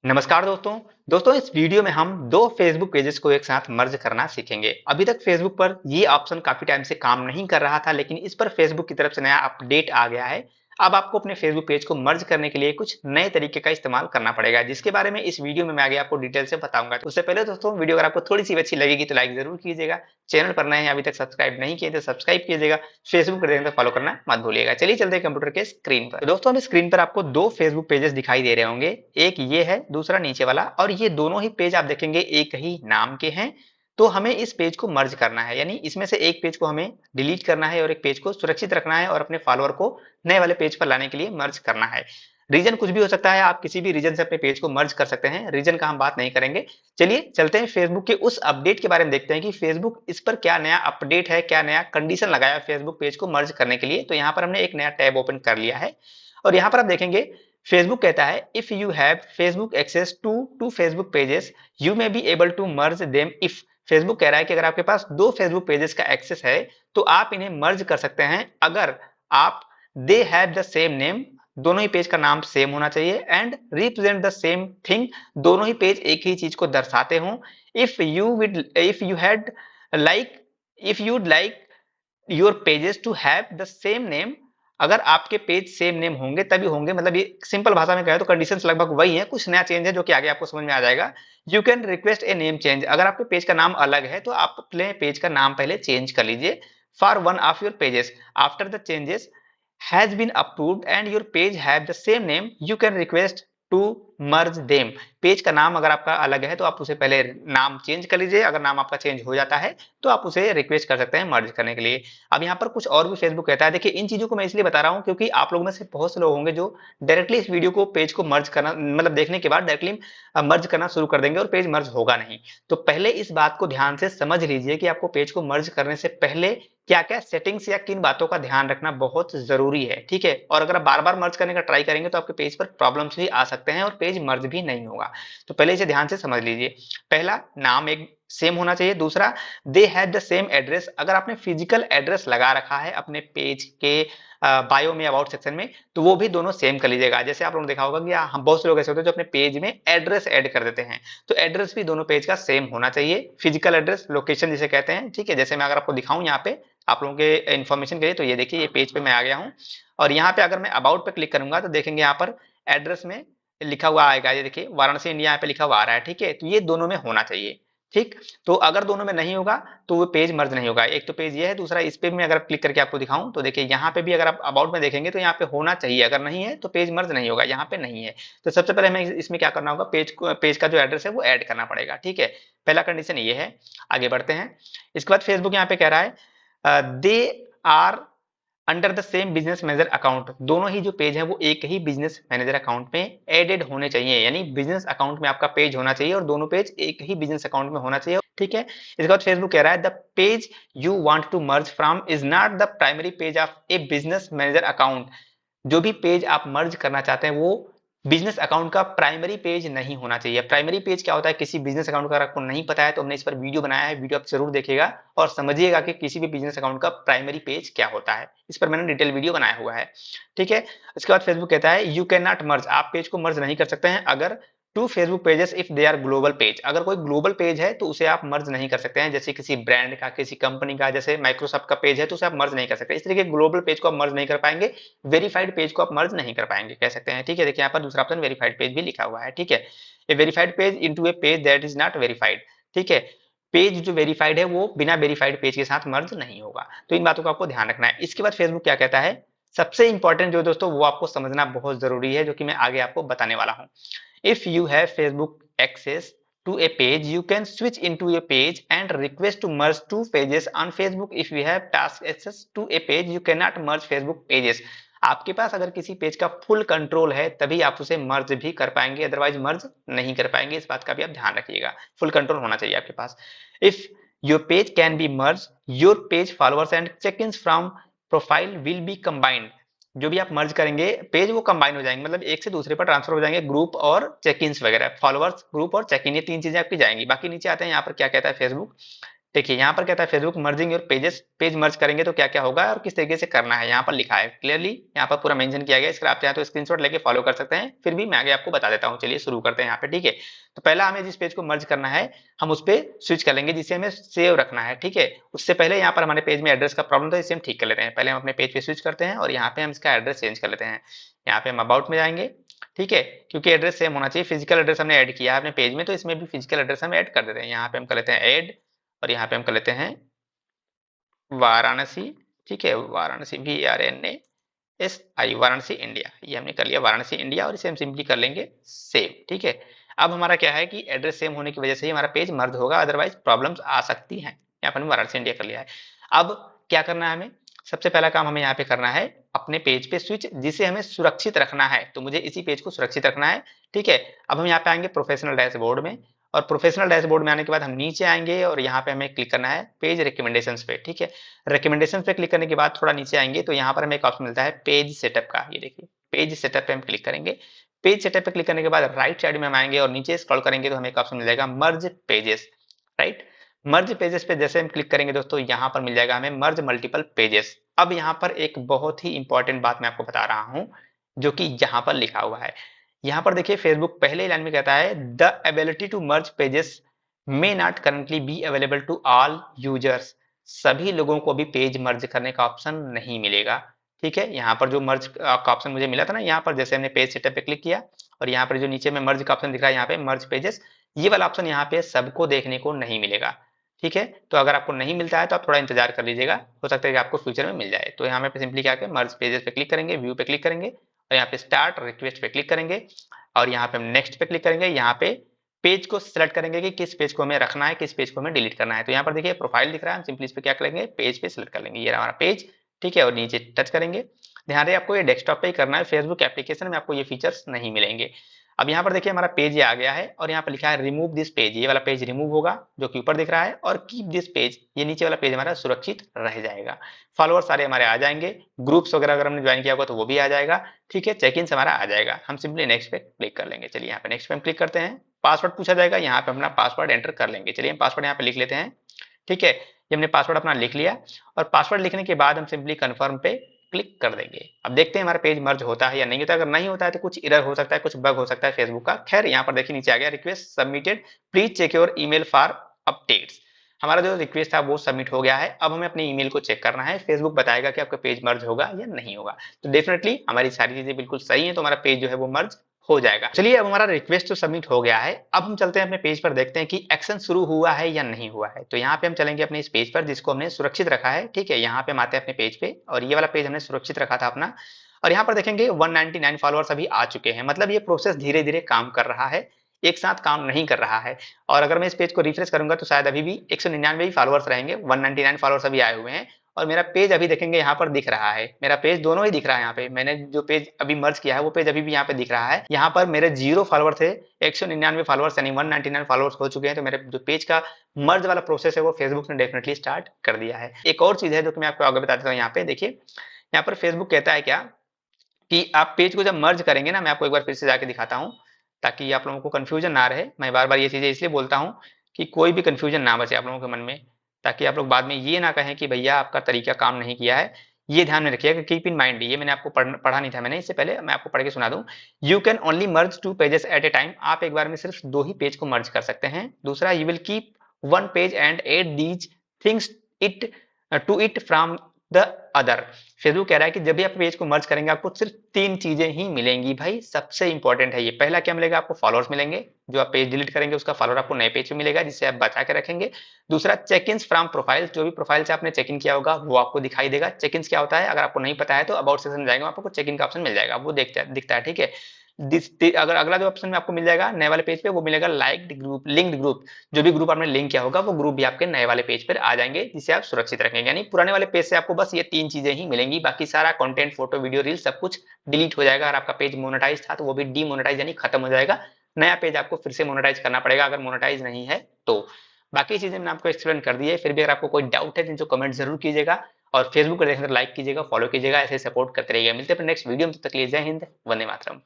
नमस्कार दोस्तों इस वीडियो में हम दो फेसबुक पेजेस को एक साथ मर्ज करना सीखेंगे। अभी तक फेसबुक पर ये ऑप्शन काफी टाइम से काम नहीं कर रहा था, लेकिन इस पर फेसबुक की तरफ से नया अपडेट आ गया है। अब आपको अपने फेसबुक पेज को मर्ज करने के लिए कुछ नए तरीके का इस्तेमाल करना पड़ेगा, जिसके बारे में इस वीडियो में मैं आगे आपको डिटेल से बताऊंगा। तो उससे पहले दोस्तों, वीडियो अगर आपको थोड़ी सी अच्छी लगेगी तो लाइक जरूर कीजिएगा। चैनल पर नए हैं, अभी तक सब्सक्राइब नहीं किए तो सब्सक्राइब कीजिएगा। फेसबुक पर देखें तो फॉलो करना मत भूलिएगा। चलिए चलते हैं कंप्यूटर के स्क्रीन पर। तो दोस्तों, अभी स्क्रीन पर आपको दो फेसबुक पेजेस दिखाई दे रहे होंगे। एक ये है, दूसरा नीचे वाला, और ये दोनों ही पेज आप देखेंगे एक ही नाम के हैं। तो हमें इस पेज को मर्ज करना है, यानी इसमें से एक पेज को हमें डिलीट करना है और एक पेज को सुरक्षित रखना है और अपने फॉलोअर को नए वाले पेज पर लाने के लिए मर्ज करना है। रीजन कुछ भी हो सकता है, आप किसी भी रीजन से अपने पेज को मर्ज कर सकते हैं। रीजन का हम बात नहीं करेंगे। चलिए चलते हैं फेसबुक के उस अपडेट के बारे में, देखते हैं कि फेसबुक इस पर क्या नया अपडेट है, क्या नया कंडीशन लगाया फेसबुक पेज को मर्ज करने के लिए। तो यहाँ पर हमने एक नया टैब ओपन कर लिया है और यहाँ पर आप देखेंगे फेसबुक कहता है if you have Facebook access to to Facebook pages you may be able to merge them. If Facebook कह रहा है कि अगर आपके पास दो फेसबुक पेजेस का एक्सेस है तो आप इन्हें मर्ज कर सकते हैं, अगर आप they have the same name, दोनों ही पेज का नाम सेम होना चाहिए, and represent the same thing, दोनों ही पेज एक ही चीज को दर्शाते हों। If you had like if you'd like your pages to have the same name, अगर आपके पेज सेम नेम होंगे तभी होंगे। मतलब ये सिंपल भाषा में कहें तो कंडीशंस लगभग वही है, कुछ नया चेंज है जो कि आगे आपको समझ में आ जाएगा। You can request a name change, अगर आपके पेज का नाम अलग है तो आप अपने पेज का नाम पहले चेंज कर लीजिए। For one of your pages after the changes has been approved and your page have the same name you can request to merge them। Page का नाम अगर आपका अलग है तो आप उसे पहले नाम चेंज कर लीजिए। अगर नाम आपका चेंज हो जाता है तो आप उसे रिक्वेस्ट कर सकते हैं मर्ज करने के लिए। अब यहाँ पर कुछ और भी फेसबुक कहता है। देखिए, इन चीजों को मैं इसलिए बता रहा हूँ क्योंकि आप लोगों में से बहुत से लोग होंगे जो डायरेक्टली इस वीडियो को पेज को मर्ज करना, मतलब देखने के बाद डायरेक्टली मर्ज करना शुरू कर देंगे और पेज मर्ज होगा नहीं। तो पहले इस बात को ध्यान से समझ लीजिए कि आपको पेज को मर्ज करने से पहले क्या क्या सेटिंग्स या किन बातों का ध्यान रखना बहुत जरूरी है, ठीक है। और अगर आप बार बार मर्ज करने का ट्राई करेंगे तो आपके पेज पर प्रॉब्लम्स भी आ सकते हैं और पेज मर्ज भी नहीं होगा। तो पहले इसे ध्यान से समझ लीजिए। पहला, नाम एक सेम होना चाहिए। दूसरा, दे हैव द सेम एड्रेस, अगर आपने फिजिकल एड्रेस लगा रखा है अपने पेज के बायो में, अबाउट सेक्शन में, तो वो भी दोनों सेम कर लीजिएगा। जैसे आप लोगों ने देखा होगा कि हम बहुत से लोग ऐसे होते हैं जो अपने पेज में एड्रेस ऐड कर देते हैं, तो एड्रेस भी दोनों पेज का सेम होना चाहिए। फिजिकल एड्रेस, लोकेशन जिसे कहते हैं, ठीक है। जैसे मैं अगर आपको दिखाऊं यहाँ पे आप लोगों के इन्फॉर्मेशन के लिए, तो ये देखिए, ये पेज पे मैं आ गया हूँ और यहाँ पे अगर मैं अबाउट पे क्लिक करूंगा तो देखेंगे यहाँ पर एड्रेस में लिखा हुआ आएगा। ये देखिए, वाराणसी इंडिया यहाँ पे लिखा हुआ आ रहा है, ठीक है। तो ये दोनों में होना चाहिए, ठीक। तो अगर दोनों में नहीं होगा तो वो पेज मर्ज नहीं होगा। एक तो पेज ये है, दूसरा इस पे मैं अगर क्लिक करके आपको दिखाऊं तो देखिए यहाँ पे भी अगर आप अबाउट में देखेंगे तो यहाँ पे होना चाहिए, अगर नहीं है तो पेज मर्ज नहीं होगा। यहाँ पे नहीं है तो सबसे पहले हमें इसमें क्या करना होगा, पेज का जो एड्रेस है वो ऐड करना पड़ेगा, ठीक है। पहला कंडीशन ये है। आगे बढ़ते हैं। इसके बाद फेसबुक यहाँ पे कह रहा है they are under the same business manager account, दोनों ही जो पेज है वो एक ही बिजनेस मैनेजर अकाउंट में एडेड होने चाहिए, यानी बिजनेस अकाउंट में आपका पेज होना चाहिए और दोनों पेज एक ही बिजनेस अकाउंट में होना चाहिए, ठीक है। इसके बाद फेसबुक कह रहा है the page you want to merge from is not the primary page of a business manager account, जो भी पेज आप मर्ज करना चाहते हैं वो बिजनेस अकाउंट का प्राइमरी पेज नहीं होना चाहिए। प्राइमरी पेज क्या होता है किसी बिजनेस अकाउंट का, अगर आपको नहीं पता है तो हमने इस पर वीडियो बनाया है, वीडियो आप जरूर देखिएगा और समझिएगा कि किसी भी बिजनेस अकाउंट का प्राइमरी पेज क्या होता है। इस पर मैंने डिटेल वीडियो बनाया हुआ है, ठीक है। इसके बाद फेसबुक कहता है यू कैन नॉट मर्ज, आप पेज को मर्ज नहीं कर सकते हैं अगर two Facebook pages if they are global page, अगर कोई ग्लोबल पेज है तो उसे आप मर्ज नहीं कर सकते हैं। जैसे किसी ब्रांड का, किसी कंपनी का, जैसे माइक्रोसॉफ्ट का पेज है तो उसे आप मर्ज नहीं कर सकते। इस तरीके ग्लोबल पेज को आप मर्ज नहीं कर पाएंगे, वेरीफाइड पेज को आप मर्ज नहीं कर पाएंगे, कह सकते हैं, ठीक है। देखिए यहाँ पर दूसरा ऑप्शन वेरीफाइड पेज भी लिखा हुआ है, ठीक है। A verified page into a page that is not verified, ठीक है। पेज जो वेरीफाइड है वो बिना वेरीफाइड पेज के साथ मर्ज नहीं होगा। तो इन बातों का आपको ध्यान रखना है। इसके बाद फेसबुक क्या कहता है, सबसे इंपॉर्टेंट जो दोस्तों वो आपको समझना बहुत जरूरी है, जो कि मैं आगे आपको बताने वाला हूँ। If you have Facebook access to a page, you can switch into a page and request to merge two pages on Facebook. If you have task access to a page, you cannot merge Facebook pages. आपके पास अगर किसी page का full control है तभी आप उसे मर्ज भी कर पाएंगे, अदरवाइज मर्ज नहीं कर पाएंगे। इस बात का भी आप ध्यान रखिएगा, फुल कंट्रोल होना चाहिए आपके पास। If your page can be merge, your page followers and check in from profile will be combined, जो भी आप मर्ज करेंगे पेज वो कंबाइन हो जाएंगे, मतलब एक से दूसरे पर ट्रांसफर हो जाएंगे। ग्रुप और चेक इन वगैरह, फॉलोअर्स, ग्रुप और चेक इन, ये तीन चीजें आपकी जाएंगी। बाकी नीचे आते हैं, यहाँ पर क्या कहता है फेसबुक, देखिए यहाँ पर कहता है Facebook merging your pages, page merge करेंगे तो क्या क्या होगा और किस तरीके से करना है, यहाँ पर लिखा है क्लियरली, यहाँ पर पूरा मेंशन किया गया है। इसका आप चाहें तो स्क्रीनशॉट लेके फॉलो कर सकते हैं, फिर भी मैं आगे आपको बता देता हूँ। चलिए शुरू करते हैं यहाँ पे, ठीक है। तो पहला हमें जिस पेज को मर्ज करना है हम उस पर स्विच कर लेंगे, जिसे हमें सेव रखना है, ठीक है। उससे पहले यहाँ पर हमारे पेज में एड्रेस का प्रॉब्लम था, इसे हम ठीक कर लेते हैं। पहले हम अपने पेज पे स्विच करते हैं और यहाँ पे हम इसका एड्रेस चेंज कर लेते हैं। यहाँ पे हम अबाउट में जाएंगे, ठीक है, क्योंकि एड्रेस सेम होना चाहिए। फिजिकल एड्रेस हमने ऐड किया है अपने पेज में, तो इसमें भी फिजिकल एड्रेस हम ऐड कर देते हैं। यहाँ पे हम कर लेते हैं ऐड और यहाँ पे हम कर लेते हैं वाराणसी, ठीक है, वाराणसी VRNASI, वाराणसी इंडिया, ये हमने कर लिया वाराणसी इंडिया, और इसे हम सिंपली कर लेंगे सेव, ठीक है। अब हमारा क्या है कि एड्रेस सेम होने की वजह से ही हमारा पेज मर्ज होगा, अदरवाइज प्रॉब्लम्स आ सकती हैं। यहाँ पर वाराणसी इंडिया कर लिया है। अब क्या करना है हमें, सबसे पहला काम हमें यहाँ पे करना है अपने पेज पे स्विच, जिसे हमें सुरक्षित रखना है। तो मुझे इसी पेज को सुरक्षित रखना है, ठीक है। अब हम यहाँ पे आएंगे प्रोफेशनल डैशबोर्ड में, और प्रोफेशनल डैशबोर्ड में आने के बाद हम नीचे आएंगे और यहाँ पे हमें क्लिक करना है पेज रिकमेंडेशंस पे, ठीक है। रिकमेंडेशंस पे क्लिक करने के बाद थोड़ा नीचे आएंगे तो यहाँ पर हमें एक ऑप्शन मिलता है पेज सेटअप का, ये देखिए पेज सेटअप पे हम क्लिक करेंगे। पेज सेटअप पे क्लिक करने के बाद राइट साइड में हम आएंगे और नीचे स्क्रॉल करेंगे तो हमें एक ऑप्शन मिल जाएगा मर्ज पेजेस, राइट। मर्ज पेजेस पे जैसे हम क्लिक करेंगे दोस्तों, यहाँ पर मिल जाएगा हमें मर्ज मल्टीपल पेजेस। अब यहाँ पर एक बहुत ही इंपॉर्टेंट बात मैं आपको बता रहा हूँ, जो कि यहाँ पर लिखा हुआ है। यहाँ पर देखिए फेसबुक पहले लाइन में कहता है the ability to merge pages may not currently be available to all users. सभी लोगों को भी पेज मर्ज करने का ऑप्शन नहीं मिलेगा, ठीक है। यहाँ पर जो मर्ज का ऑप्शन मुझे मिला था ना, यहाँ पर जैसे हमने पेज सेटअप पे क्लिक किया और यहाँ पर जो नीचे में मर्ज का ऑप्शन दिख रहा है, यहाँ पे मर्ज पेजेस, ये वाला ऑप्शन यहाँ पे सबको देखने को नहीं मिलेगा, ठीक है। तो अगर आपको नहीं मिलता है तो आप थोड़ा इंतजार कर लीजिएगा, हो सकता है कि आपको फ्यूचर में मिल जाए। तो यहाँ पे सिंपली क्या करें, मर्ज पेजेस पे क्लिक करेंगे, व्यू पे क्लिक करेंगे और यहाँ पे स्टार्ट रिक्वेस्ट पे क्लिक करेंगे और यहाँ पे हम नेक्स्ट पे क्लिक करेंगे। यहाँ पे पेज को सिलेक्ट करेंगे कि किस पेज को हमें रखना है, किस पेज को हमें डिलीट करना है। तो यहाँ पर देखिए प्रोफाइल दिख रहा है, हम सिंपली इस पे क्या करेंगे, पेज पे सिलेक्ट कर लेंगे, ये हमारा पेज, ठीक है, और नीचे टच करेंगे। ध्यान रहे आपको ये डेस्कटॉप पे ही करना है, फेसबुक एप्लीकेशन में आपको ये फीचर्स नहीं मिलेंगे। अब यहाँ पर देखिए हमारा पेज ये आ गया है और यहाँ पर लिखा है रिमूव दिस पेज, ये वाला पेज रिमूव होगा जो कि ऊपर दिख रहा है, और कीप दिस पेज, ये नीचे वाला पेज हमारा सुरक्षित रह जाएगा। फॉलोअर सारे हमारे आ जाएंगे, ग्रुप्स वगैरह अगर हमने ज्वाइन किया होगा तो वो भी आ जाएगा, ठीक है। चेक इन हमारा आ जाएगा। हम सिंपली नेक्स्ट पे क्लिक कर लेंगे। चलिए यहाँ पे नेक्स्ट पे हम क्लिक करते हैं। पासवर्ड पूछा जाएगा, यहाँ पे अपना पासवर्ड एंटर कर लेंगे। चलिए हम पासवर्ड यहाँ पे लिख लेते हैं, ठीक है। ये हमने पासवर्ड अपना लिख लिया और पासवर्ड लिखने के बाद हम सिंपली कन्फर्म पे क्लिक कर देंगे। अब देखते हैं हमारा पेज मर्ज होता है या नहीं होता है। अगर नहीं होता है तो कुछ एरर हो सकता है, कुछ बग हो सकता है फेसबुक का। खैर यहाँ पर देखिए नीचे आ गया request submitted, please check your email for updates. हमारा जो रिक्वेस्ट था वो सबमिट हो गया है। अब हमें अपने ईमेल को चेक करना है, फेसबुक बताएगा कि आपका पेज मर्ज होगा या नहीं होगा। तो डेफिनेटली हमारी सारी चीजें बिल्कुल सही है, तो हमारा पेज जो है वो मर्ज हो जाएगा। चलिए अब हमारा रिक्वेस्ट तो सबमिट हो गया है। अब हम चलते हैं अपने पेज पर, देखते हैं कि एक्शन शुरू हुआ है या नहीं हुआ है। तो यहाँ पे हम चलेंगे अपने इस पेज पर जिसको हमने सुरक्षित रखा है, ठीक है। यहाँ पे हम आते हैं अपने पेज पे और ये वाला पेज हमने सुरक्षित रखा था अपना, और यहाँ पर देखेंगे 199 फॉलोअर्स अभी आ चुके हैं। मतलब ये प्रोसेस धीरे धीरे काम कर रहा है, एक साथ काम नहीं कर रहा है। और अगर मैं इस पेज को रिफ्रेश करूंगा तो शायद अभी भी 199 ही फॉलोअर्स रहेंगे, 199 फॉलोअर्स अभी आए हुए हैं। और मेरा पेज अभी देखेंगे यहाँ पर दिख रहा है, मेरा पेज दोनों ही दिख रहा है। यहाँ पे मैंने जो पेज अभी मर्ज किया है वो पेज अभी भी यहाँ पे दिख रहा है। यहाँ पर मेरे 0 फॉलोअर थे, 199 फॉलोअर्स यानी 199 फॉलोअर्स हो चुके हैं। तो मेरे जो पेज का मर्ज वाला प्रोसेस है वो फेसबुक ने डेफिनेटली स्टार्ट कर दिया है। एक और चीज है जो कि मैं आपको आगे बता देता हूँ। यहाँ पे देखिए, यहाँ पर फेसबुक कहता है क्या कि आप पेज को जब मर्ज करेंगे ना, मैं आपको एक बार फिर से जाके दिखाता हूँ ताकि आप लोगों को कंफ्यूजन ना रहे। मैं बार बार ये चीजें इसलिए बोलता हूँ कि कोई भी कंफ्यूजन ना बचे आप लोगों के मन में, ताकि आप लोग बाद में ये ना कहें कि भैया आपका तरीका काम नहीं किया है। ये ध्यान में रखिएगा, कीप इन माइंड, ये मैंने आपको पढ़ा नहीं था मैंने, इससे पहले मैं आपको पढ़ के सुना दूं। You can only merge 2 pages at a time, आप एक बार में सिर्फ 2 ही पेज को मर्ज कर सकते हैं। दूसरा, you will keep 1 page and add these things it to it from the other. Facebook कह रहा है कि जब भी आप पेज को मर्ज करेंगे आपको सिर्फ 3 चीजें ही मिलेंगी भाई, सबसे इंपॉर्टेंट है ये। पहला क्या मिलेगा आपको, फॉलोअर्स मिलेंगे, जो आप पेज डिलीट करेंगे उसका फॉलोअर आपको नए पेज पे मिलेगा जिससे आप बचा के रखेंगे। दूसरा, चेक इन फ्रॉम प्रोफाइल, जो भी प्रोफाइल से आपने चेक इन किया होगा वो आपको दिखाई देगा। चेक इन क्या होता है अगर आपको नहीं पता है तो अबाउट सेक्शन में जाएंगे, आपको चेक इन का ऑप्शन मिल जाएगा, वो दिखता है, ठीक है। अगर अगला जो ऑप्शन में आपको मिल जाएगा नए वाले पेज पे, वो मिलेगा लाइक्ड ग्रुप, लिंक्ड ग्रुप, जो भी ग्रुप आपने लिंक किया होगा वो ग्रुप भी आपके नए वाले पेज पर आ जाएंगे जिसे आप सुरक्षित रखेंगे। यानी पुराने वाले पेज से आपको बस ये 3 चीजें ही मिलेंगी, बाकी सारा कंटेंट, फोटो, वीडियो, रील सब कुछ डिलीट हो जाएगा। अगर आपका पेज मोनेटाइज था तो वो भी डीमोनेटाइज यानी खत्म हो जाएगा। नया पेज आपको फिर से मोनेटाइज करना पड़ेगा अगर मोनेटाइज नहीं है तो। बाकी चीजें मैंने आपको एक्सप्लेन कर दी है, फिर भी अगर आपको कोई डाउट है तो कमेंट जरूर कीजिएगा और फेसबुक पर देखकर लाइक कीजिएगा, फॉलो कीजिएगा, ऐसे सपोर्ट करते रहिएगा। मिलते हैं नेक्स्ट वीडियो में, तब तक के लिए जय हिंद, वंदे मातरम।